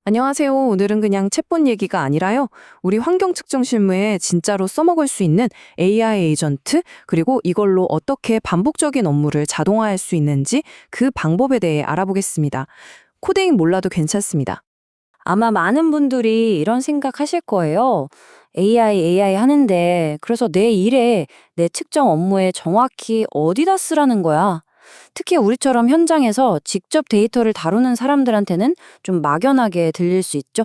안녕하세요. 오늘은 그냥 챗봇 얘기가 아니라요. 우리 환경 측정 실무에 진짜로 써먹을 수 있는 AI 에이전트, 그리고 이걸로 어떻게 반복적인 업무를 자동화할 수 있는지 그 방법에 대해 알아보겠습니다. 코딩 몰라도 괜찮습니다. 아마 많은 분들이 이런 생각하실 거예요. AI 하는데, 그래서 내 일에, 내 측정 업무에 정확히 어디다 쓰라는 거야? 특히 우리처럼 현장에서 직접 데이터를 다루는 사람들한테는 좀 막연하게 들릴 수 있죠.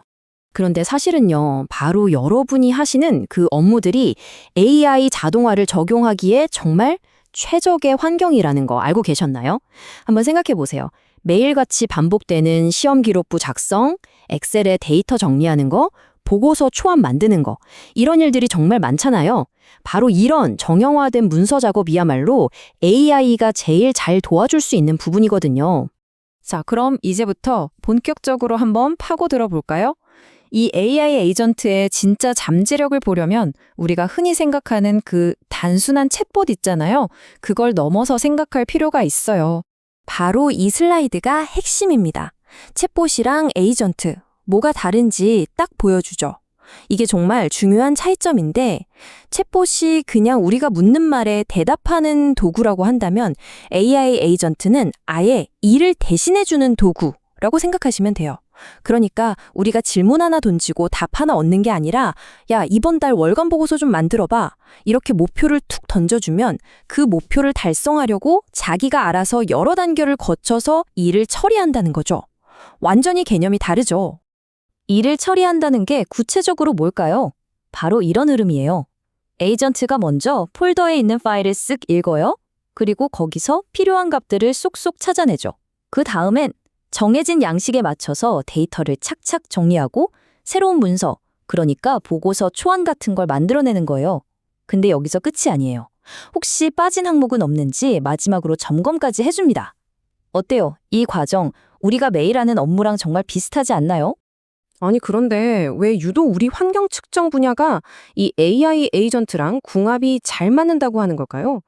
그런데 사실은요, 바로 여러분이 하시는 그 업무들이 AI 자동화를 적용하기에 정말 최적의 환경이라는 거 알고 계셨나요? 한번 생각해 보세요. 매일같이 반복되는 시험 기록부 작성, 엑셀에 데이터 정리하는 거, 보고서 초안 만드는 거, 이런 일들이 정말 많잖아요. 바로 이런 정형화된 문서 작업이야말로 AI가 제일 잘 도와줄 수 있는 부분이거든요. 자, 그럼 이제부터 본격적으로 한번 파고들어 볼까요? 이 AI 에이전트의 진짜 잠재력을 보려면 우리가 흔히 생각하는 그 단순한 챗봇 있잖아요. 그걸 넘어서 생각할 필요가 있어요. 바로 이 슬라이드가 핵심입니다. 챗봇이랑 에이전트, 뭐가 다른지 딱 보여주죠. 이게 정말 중요한 차이점인데 챗봇이 그냥 우리가 묻는 말에 대답하는 도구라고 한다면 AI 에이전트는 아예 일을 대신해주는 도구라고 생각하시면 돼요. 그러니까 우리가 질문 하나 던지고 답 하나 얻는 게 아니라 야, 이번 달 월간 보고서 좀 만들어봐. 이렇게 목표를 툭 던져주면 그 목표를 달성하려고 자기가 알아서 여러 단계를 거쳐서 일을 처리한다는 거죠. 완전히 개념이 다르죠. 일을 처리한다는 게 구체적으로 뭘까요? 바로 이런 흐름이에요. 에이전트가 먼저 폴더에 있는 파일을 쓱 읽어요. 그리고 거기서 필요한 값들을 쏙쏙 찾아내죠. 그 다음엔 정해진 양식에 맞춰서 데이터를 착착 정리하고 새로운 문서, 그러니까 보고서 초안 같은 걸 만들어내는 거예요. 근데 여기서 끝이 아니에요. 혹시 빠진 항목은 없는지 마지막으로 점검까지 해줍니다. 어때요? 이 과정, 우리가 매일 하는 업무랑 정말 비슷하지 않나요? 아니, 그런데 왜 유독 우리 환경 측정 분야가 이 AI 에이전트랑 궁합이 잘 맞는다고 하는 걸까요?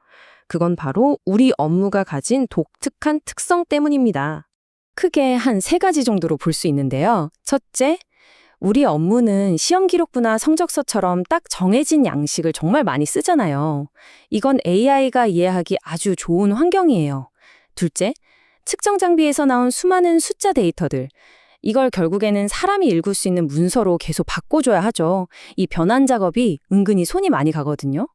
그건 바로 우리 업무가 가진 독특한 특성 때문입니다. 크게 한 세 가지 정도로 볼 수 있는데요. 첫째, 우리 업무는 시험 기록부나 성적서처럼 딱 정해진 양식을 정말 많이 쓰잖아요. 이건 AI가 이해하기 아주 좋은 환경이에요. 둘째, 측정 장비에서 나온 수많은 숫자 데이터들. 이걸 결국에는 사람이 읽을 수 있는 문서로 계속 바꿔줘야 하죠. 이 변환 작업이 은근히 손이 많이 가거든요.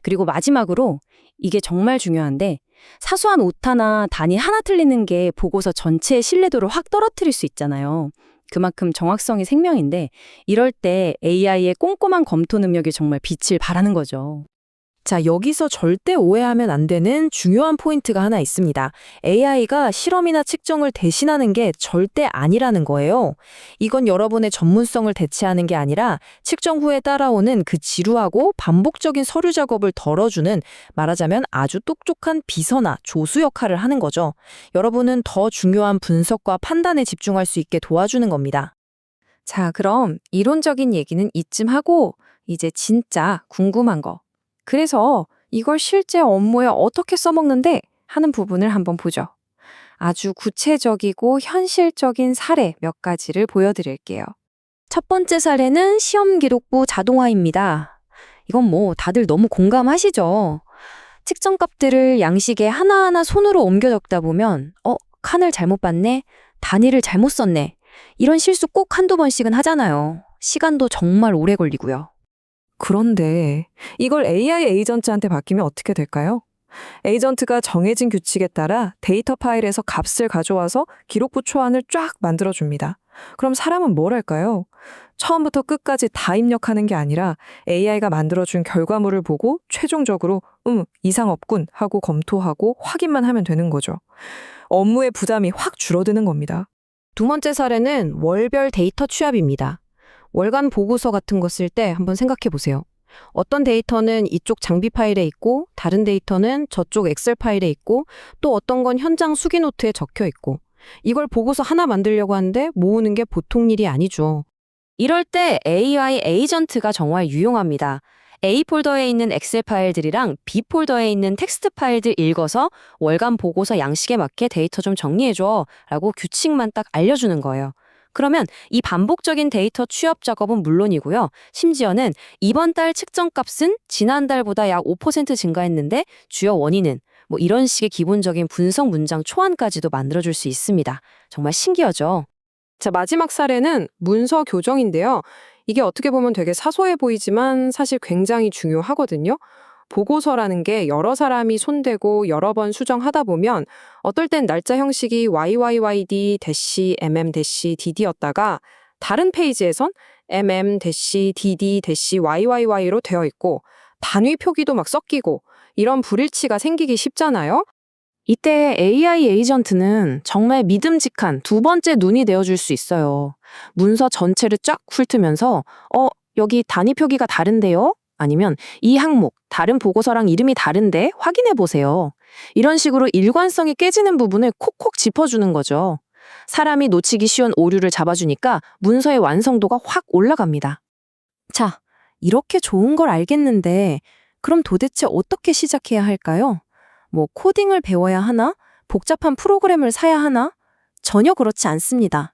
그리고 마지막으로 이게 정말 중요한데 사소한 오타나 단위 하나 틀리는 게 보고서 전체의 신뢰도를 확 떨어뜨릴 수 있잖아요. 그만큼 정확성이 생명인데 이럴 때 AI의 꼼꼼한 검토 능력이 정말 빛을 발하는 거죠. 자, 여기서 절대 오해하면 안 되는 중요한 포인트가 하나 있습니다. AI가 실험이나 측정을 대신하는 게 절대 아니라는 거예요. 이건 여러분의 전문성을 대체하는 게 아니라 측정 후에 따라오는 그 지루하고 반복적인 서류 작업을 덜어주는, 말하자면 아주 똑똑한 비서나 조수 역할을 하는 거죠. 여러분은 더 중요한 분석과 판단에 집중할 수 있게 도와주는 겁니다. 자, 그럼 이론적인 얘기는 이쯤 하고 이제 진짜 궁금한 거. 그래서 이걸 실제 업무에 어떻게 써먹는데 하는 부분을 한번 보죠. 아주 구체적이고 현실적인 사례 몇 가지를 보여드릴게요. 첫 번째 사례는 시험 기록부 자동화입니다. 이건 뭐 다들 너무 공감하시죠? 측정 값들을 양식에 하나하나 손으로 옮겨 적다 보면 칸을 잘못 봤네, 단위를 잘못 썼네, 이런 실수 꼭 한두 번씩은 하잖아요. 시간도 정말 오래 걸리고요. 그런데 이걸 AI 에이전트한테 맡기면 어떻게 될까요? 에이전트가 정해진 규칙에 따라 데이터 파일에서 값을 가져와서 기록부 초안을 쫙 만들어줍니다. 그럼 사람은 뭘 할까요? 처음부터 끝까지 다 입력하는 게 아니라 AI가 만들어준 결과물을 보고 최종적으로 이상 없군 하고 검토하고 확인만 하면 되는 거죠. 업무의 부담이 확 줄어드는 겁니다. 두 번째 사례는 월별 데이터 취합입니다. 월간 보고서 같은 거 쓸 때 한번 생각해 보세요. 어떤 데이터는 이쪽 장비 파일에 있고 다른 데이터는 저쪽 엑셀 파일에 있고 또 어떤 건 현장 수기 노트에 적혀 있고 이걸 보고서 하나 만들려고 하는데 모으는 게 보통 일이 아니죠. 이럴 때 AI 에이전트가 정말 유용합니다. A 폴더에 있는 엑셀 파일들이랑 B 폴더에 있는 텍스트 파일들 읽어서 월간 보고서 양식에 맞게 데이터 좀 정리해줘 라고 규칙만 딱 알려주는 거예요. 그러면 이 반복적인 데이터 취합 작업은 물론이고요. 심지어는 이번 달 측정값은 지난달보다 약 5% 증가했는데 주요 원인은 뭐 이런 식의 기본적인 분석 문장 초안까지도 만들어줄 수 있습니다. 정말 신기하죠? 자, 마지막 사례는 문서 교정인데요. 이게 어떻게 보면 되게 사소해 보이지만 사실 굉장히 중요하거든요. 보고서라는 게 여러 사람이 손대고 여러 번 수정하다 보면 어떨 땐 날짜 형식이 YYYD-MM-DD였다가 다른 페이지에선 MM-DD-YYY로 되어 있고 단위 표기도 막 섞이고 이런 불일치가 생기기 쉽잖아요. 이때 AI 에이전트는 정말 믿음직한 두 번째 눈이 되어줄 수 있어요. 문서 전체를 쫙 훑으면서 여기 단위 표기가 다른데요? 아니면 이 항목, 다른 보고서랑 이름이 다른데 확인해 보세요. 이런 식으로 일관성이 깨지는 부분을 콕콕 짚어주는 거죠. 사람이 놓치기 쉬운 오류를 잡아주니까 문서의 완성도가 확 올라갑니다. 자, 이렇게 좋은 걸 알겠는데 그럼 도대체 어떻게 시작해야 할까요? 뭐 코딩을 배워야 하나? 복잡한 프로그램을 사야 하나? 전혀 그렇지 않습니다.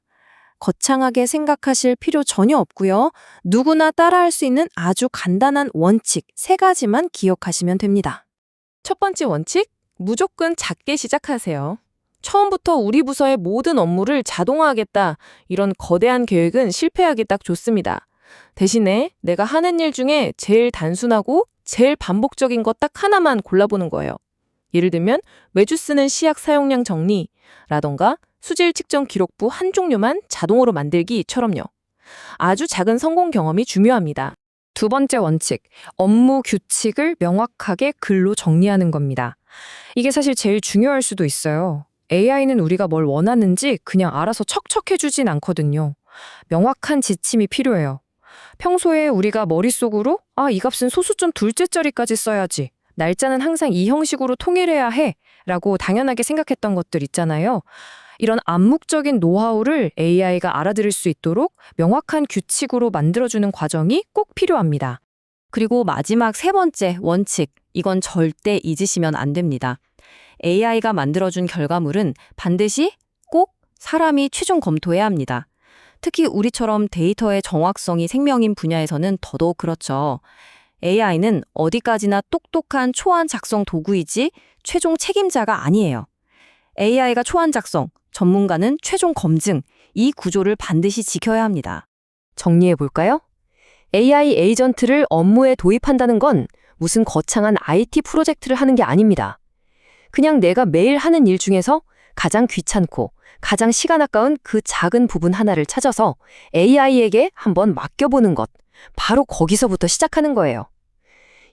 거창하게 생각하실 필요 전혀 없고요. 누구나 따라할 수 있는 아주 간단한 원칙 3가지만 기억하시면 됩니다. 첫 번째 원칙, 무조건 작게 시작하세요. 처음부터 우리 부서의 모든 업무를 자동화하겠다. 이런 거대한 계획은 실패하기 딱 좋습니다. 대신에 내가 하는 일 중에 제일 단순하고 제일 반복적인 것 딱 하나만 골라보는 거예요. 예를 들면 매주 쓰는 시약 사용량 정리라던가 수질 측정 기록부 한 종류만 자동으로 만들기처럼요. 아주 작은 성공 경험이 중요합니다. 두 번째 원칙, 업무 규칙을 명확하게 글로 정리하는 겁니다. 이게 사실 제일 중요할 수도 있어요. AI는 우리가 뭘 원하는지 그냥 알아서 척척해주진 않거든요. 명확한 지침이 필요해요. 평소에 우리가 머릿속으로 이 값은 소수점 둘째 자리까지 써야지. 날짜는 항상 이 형식으로 통일해야 해. 라고 당연하게 생각했던 것들 있잖아요. 이런 암묵적인 노하우를 AI가 알아들을 수 있도록 명확한 규칙으로 만들어주는 과정이 꼭 필요합니다. 그리고 마지막 3번째 원칙, 이건 절대 잊으시면 안 됩니다. AI가 만들어준 결과물은 반드시 꼭 사람이 최종 검토해야 합니다. 특히 우리처럼 데이터의 정확성이 생명인 분야에서는 더더욱 그렇죠. AI는 어디까지나 똑똑한 초안 작성 도구이지 최종 책임자가 아니에요. AI가 초안 작성, 전문가는 최종 검증, 이 구조를 반드시 지켜야 합니다. 정리해 볼까요? AI 에이전트를 업무에 도입한다는 건 무슨 거창한 IT 프로젝트를 하는 게 아닙니다. 그냥 내가 매일 하는 일 중에서 가장 귀찮고 가장 시간 아까운 그 작은 부분 하나를 찾아서 AI에게 한번 맡겨보는 것, 바로 거기서부터 시작하는 거예요.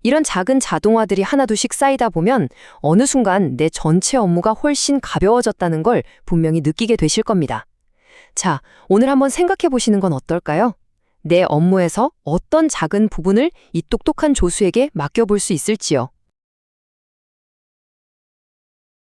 이런 작은 자동화들이 하나둘씩 쌓이다 보면 어느 순간 내 전체 업무가 훨씬 가벼워졌다는 걸 분명히 느끼게 되실 겁니다. 자, 오늘 한번 생각해 보시는 건 어떨까요? 내 업무에서 어떤 작은 부분을 이 똑똑한 조수에게 맡겨볼 수 있을지요.